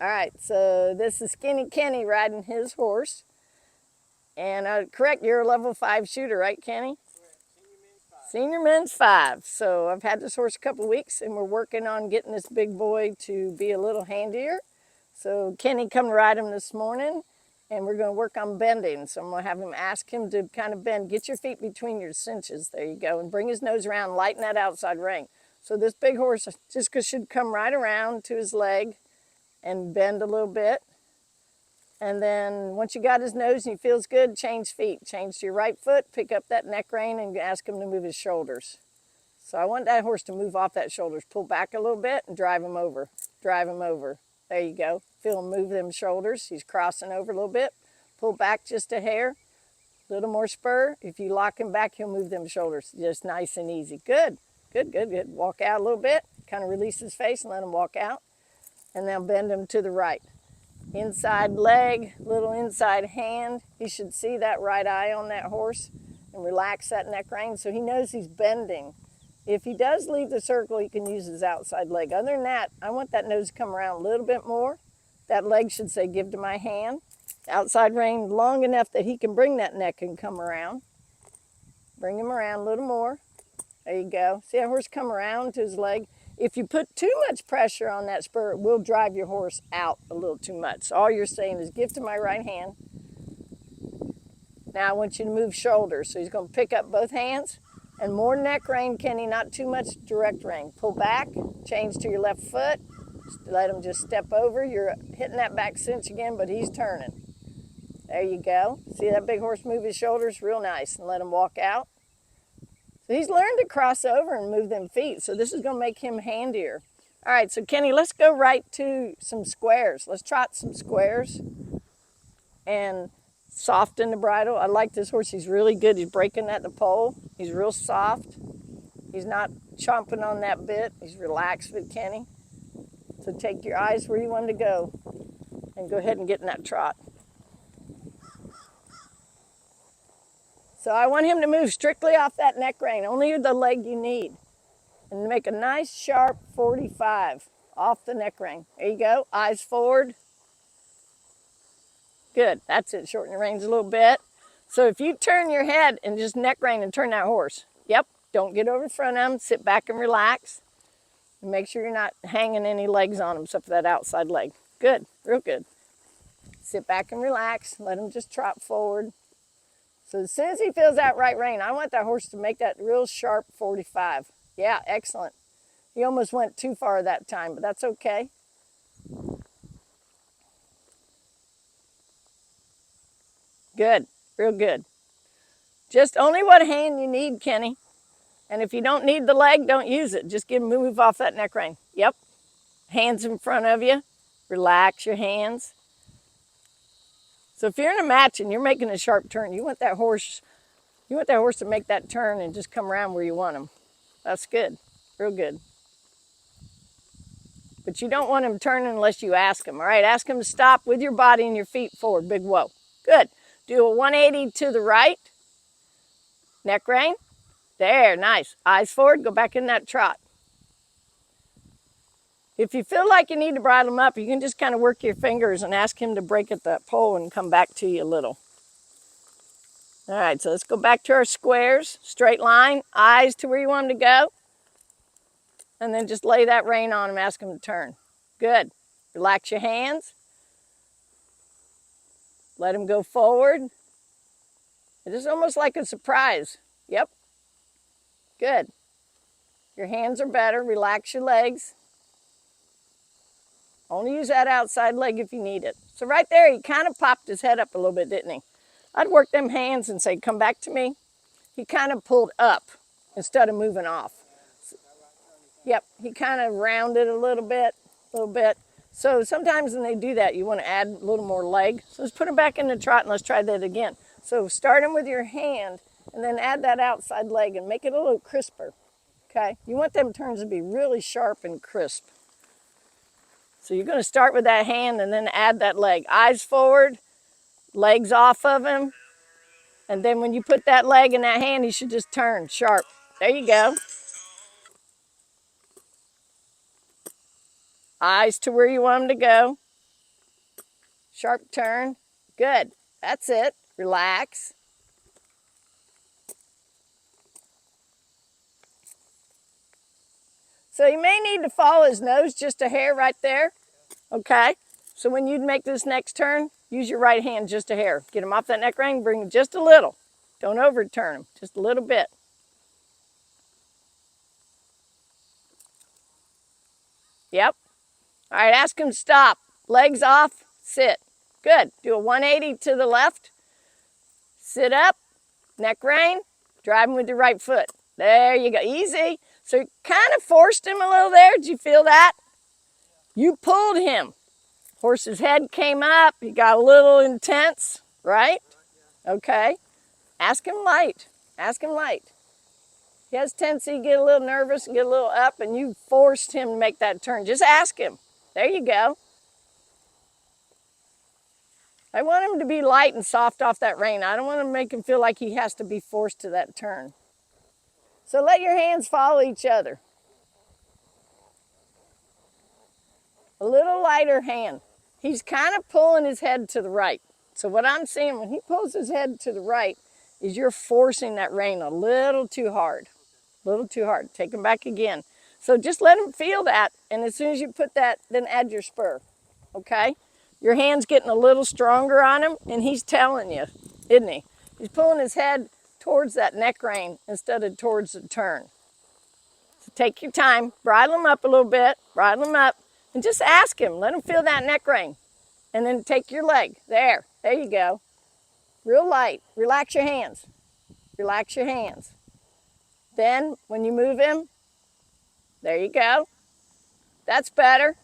All right, so this is Skinny Kenny riding his horse. And correct, you're a level 5 shooter, right, Kenny? Senior men's 5. So I've had this horse a couple of weeks, and we're working on getting this big boy to be a little handier. So Kenny come ride him this morning, and we're going to work on bending. So I'm going to have him ask him to kind of bend. Get your feet between your cinches. There you go. And bring his nose around, lighten that outside rein. So this big horse just should come right around to his leg and bend a little bit. And then once you got his nose and he feels good, change feet. Change to your right foot, pick up that neck rein and ask him to move his shoulders. So I want that horse to move off that shoulders. Pull back a little bit and drive him over. Drive him over. There you go. Feel him move them shoulders. He's crossing over a little bit. Pull back just a hair. A little more spur. If you lock him back, he'll move them shoulders. Just nice and easy. Good. Good, good, good. Walk out a little bit. Kind of release his face and let him walk out. And now bend him to the right. Inside leg, little inside hand. He should see that right eye on that horse and relax that neck rein so he knows he's bending. If he does leave the circle, he can use his outside leg. Other than that, I want that nose to come around a little bit more. That leg should say, give to my hand. Outside rein long enough that he can bring that neck and come around. Bring him around a little more. There you go. See that horse come around to his leg? If you put too much pressure on that spur, it will drive your horse out a little too much. So all you're saying is give to my right hand. Now I want you to move shoulders. So he's going to pick up both hands and more neck rein, Kenny, not too much direct rein. Pull back, change to your left foot. Let him just step over. You're hitting that back cinch again, but he's turning. There you go. See that big horse move his shoulders? Real nice. And let him walk out. So he's learned to cross over and move them feet. So this is going to make him handier. All right, so Kenny, let's go right to some squares. Let's trot some squares and soften the bridle. I like this horse. He's really good. He's breaking at the pole. He's real soft. He's not chomping on that bit. He's relaxed with Kenny. So take your eyes where you want to go and go ahead and get in that trot. So I want him to move strictly off that neck rein, only the leg you need. And make a nice sharp 45 off the neck rein. There you go, eyes forward. Good, that's it, shorten your reins a little bit. So if you turn your head and just neck rein and turn that horse, yep, don't get over in front of him, sit back and relax. And make sure you're not hanging any legs on him except for that outside leg. Good, real good. Sit back and relax, let him just trot forward. So as soon as he feels that right rein, I want that horse to make that real sharp 45. Yeah, excellent. He almost went too far that time, but that's okay. Good, real good. Just only what hand you need, Kenny. And if you don't need the leg, don't use it. Just give him move off that neck rein. Yep. Hands in front of you. Relax your hands. So if you're in a match and you're making a sharp turn, you want that horse to make that turn and just come around where you want him. That's good. Real good. But you don't want him turning unless you ask him. All right, ask him to stop with your body and your feet forward. Big whoa. Good. Do a 180 to the right. Neck rein. There, nice. Eyes forward, go back in that trot. If you feel like you need to bridle him up, you can just kind of work your fingers and ask him to break at that pole and come back to you a little. All right, so let's go back to our squares. Straight line, eyes to where you want him to go. And then just lay that rein on him, ask him to turn. Good. Relax your hands. Let him go forward. It is almost like a surprise. Yep. Good. Your hands are better. Relax your legs. Only use that outside leg if you need it. So right there, he kind of popped his head up a little bit, didn't he? I'd work them hands and say, come back to me. He kind of pulled up instead of moving off. Yep, he kind of rounded a little bit. So sometimes when they do that, you want to add a little more leg. So let's put him back in the trot and let's try that again. So start him with your hand and then add that outside leg and make it a little crisper, okay? You want them turns to be really sharp and crisp. So you're going to start with that hand and then add that leg. Eyes forward, legs off of him. And then when you put that leg in that hand, he should just turn sharp. There you go. Eyes to where you want him to go. Sharp turn. Good. That's it. Relax. So you may need to follow his nose just a hair right there. Okay. So when you make this next turn, use your right hand just a hair. Get him off that neck rein, bring him just a little. Don't overturn him, just a little bit. Yep. All right, ask him to stop. Legs off, sit. Good. Do a 180 to the left. Sit up, neck rein, drive him with your right foot. There you go, easy. So you kind of forced him a little there. Did you feel that? You pulled him. Horse's head came up. He got a little intense, right? Okay. Ask him light. Ask him light. He has tendency to get a little nervous and get a little up, and you forced him to make that turn. Just ask him. There you go. I want him to be light and soft off that rein. I don't want to make him feel like he has to be forced to that turn. So let your hands follow each other. A little lighter hand. He's kind of pulling his head to the right. So what I'm seeing when he pulls his head to the right is you're forcing that rein a little too hard. A little too hard. Take him back again. So just let him feel that, and as soon as you put that, then add your spur, okay? Your hand's getting a little stronger on him, and he's telling you, isn't he? He's pulling his head towards that neck rein instead of towards the turn. So take your time, bridle him up a little bit, bridle him up, and just ask him. Let him feel that neck rein, and then take your leg. There you go. Real light. Relax your hands. Relax your hands. Then, when you move him, there you go. That's better.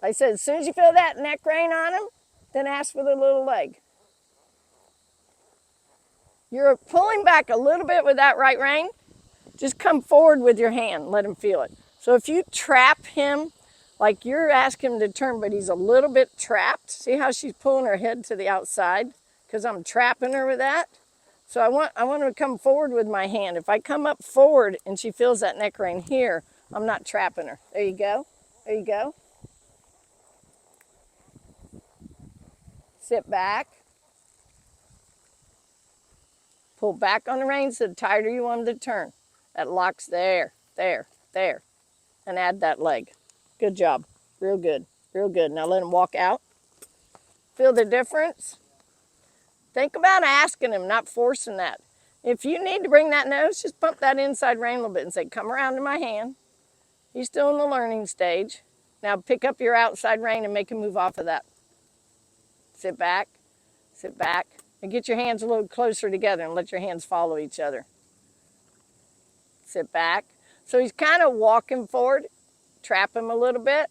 Like I said, as soon as you feel that neck rein on him, then ask for the little leg. You're pulling back a little bit with that right rein. Just come forward with your hand. Let him feel it. So if you trap him, like you're asking him to turn, but he's a little bit trapped. See how she's pulling her head to the outside? Because I'm trapping her with that. So I want her to come forward with my hand. If I come up forward and she feels that neck rein here, I'm not trapping her. There you go. There you go. Sit back. Pull back on the reins the tighter you want them to turn. That locks there, there, there. And add that leg. Good job. Real good. Real good. Now let him walk out. Feel the difference? Think about asking him, not forcing that. If you need to bring that nose, just bump that inside rein a little bit and say, come around to my hand. He's still in the learning stage. Now pick up your outside rein and make him move off of that. Sit back, and get your hands a little closer together and let your hands follow each other. Sit back. So he's kind of walking forward. Trap him a little bit.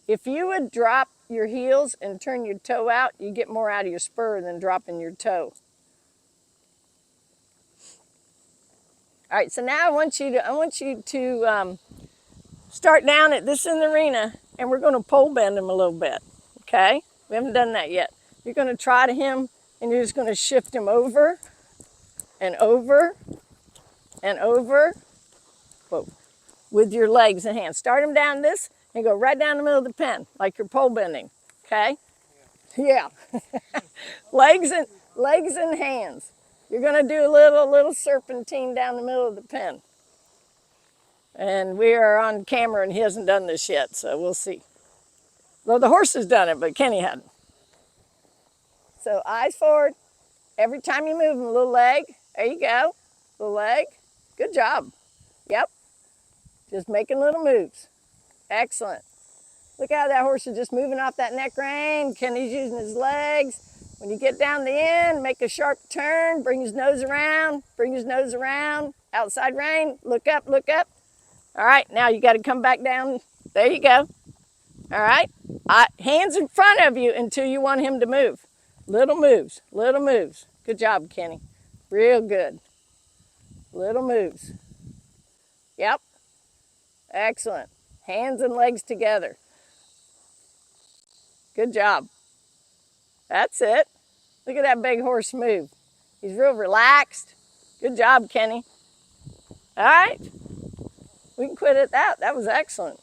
If you would drop your heels and turn your toe out, you get more out of your spur than dropping your toe. All right, so now I want you to start down at this in the arena, and we're going to pole bend him a little bit, okay? We haven't done that yet. You're going to trot him, and you're just going to shift him over and over and over. Whoa. With your legs and hands. Start him down this and go right down the middle of the pen, like you're pole bending, okay? Yeah. legs and hands. You're going to do a little serpentine down the middle of the pen. And we are on camera and he hasn't done this yet, so we'll see. Well, the horse has done it, but Kenny hadn't. So eyes forward. Every time you move him, a little leg. There you go. Little leg. Good job. Yep. Just making little moves. Excellent. Look how that horse is just moving off that neck rein. Kenny's using his legs. When you get down the end, make a sharp turn. Bring his nose around. Bring his nose around. Outside rein. Look up, look up. All right, now you got to come back down. There you go. All right. Hands in front of you until you want him to move. Little moves, little moves. Good job, Kenny. Real good. Little moves. Yep. Excellent. Hands and legs together. Good job. That's it. Look at that big horse move. He's real relaxed. Good job, Kenny. All right. We can quit at that. That was excellent.